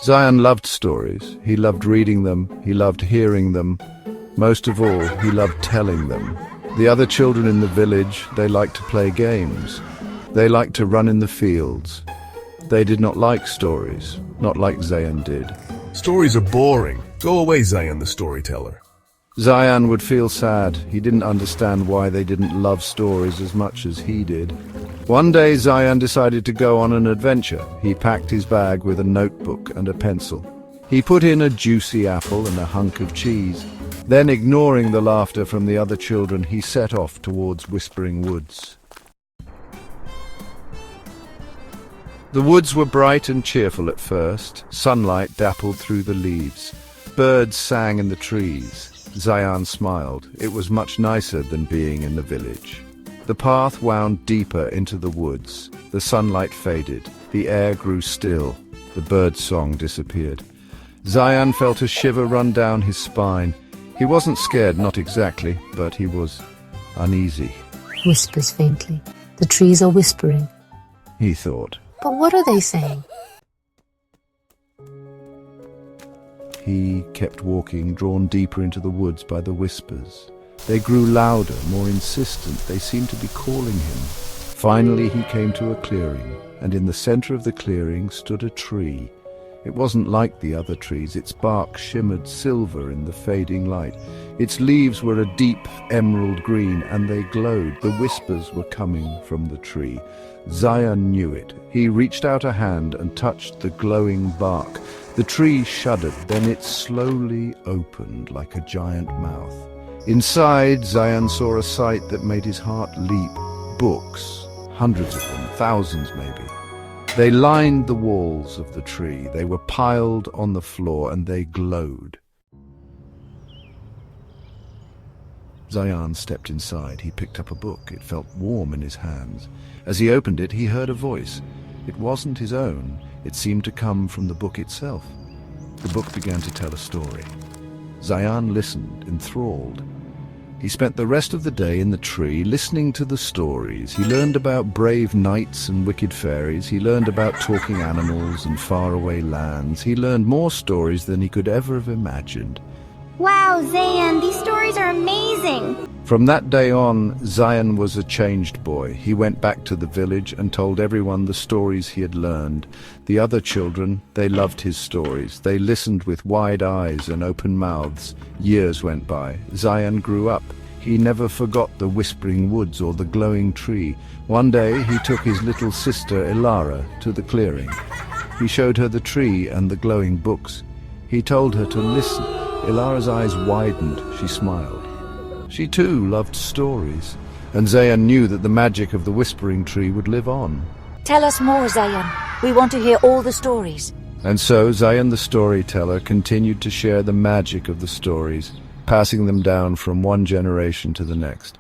Zion loved stories. He loved reading them. He loved hearing them. Most of all, he loved telling them. The other children in the village, they liked to play games. They liked to run in the fields. They did not like stories, not like Zion did. Stories are boring. Go away, Zion the storyteller. Zion would feel sad. He didn't understand why they didn't love stories as much as he did. One day Zion decided to go on an adventure. He packed his bag with a notebook and a pencil. He put in a juicy apple and a hunk of cheese. Then, ignoring the laughter from the other children, he set off towards Whispering Woods. The woods were bright and cheerful at first. Sunlight dappled through the leaves. Birds sang in the trees. Zion smiled. It was much nicer than being in the village. The path wound deeper into the woods. The sunlight faded. The air grew still. The bird's song disappeared. Zion felt a shiver run down his spine. He wasn't scared, not exactly, but he was uneasy. Whispers faintly. The trees are whispering. He thought. But what are they saying? He kept walking, drawn deeper into the woods by the whispers. They grew louder, more insistent. They seemed to be calling him. Finally he came to a clearing, and in the center of the clearing stood a tree. It wasn't like the other trees. Its bark shimmered silver in the fading light. Its leaves were a deep emerald green, and they glowed. The whispers were coming from the tree. Zion knew it. He reached out a hand and touched the glowing bark. The tree shuddered, then it slowly opened like a giant mouth. Inside, Zion saw a sight that made his heart leap. Books, hundreds of them, thousands maybe. They lined the walls of the tree. They were piled on the floor, and they glowed. Zion stepped inside. He picked up a book. It felt warm in his hands. As he opened it, he heard a voice. It wasn't his own. It seemed to come from the book itself. The book began to tell a story. Zion listened, enthralled. He spent the rest of the day in the tree, listening to the stories. He learned about brave knights and wicked fairies. He learned about talking animals and faraway lands. He learned more stories than he could ever have imagined. Wow, Zion, these stories are amazing! From that day on, Zion was a changed boy. He went back to the village and told everyone the stories he had learned. The other children, they loved his stories. They listened with wide eyes and open mouths. Years went by. Zion grew up. He never forgot the whispering woods or the glowing tree. One day he took his little sister Ilara to the clearing. He showed her the tree and the glowing books. He told her to listen. Ilara's eyes widened. She smiled. She too loved stories, and Zion knew that the magic of the whispering tree would live on. Tell us more, Zion. We want to hear all the stories. And so Zion the storyteller continued to share the magic of the stories, passing them down from one generation to the next.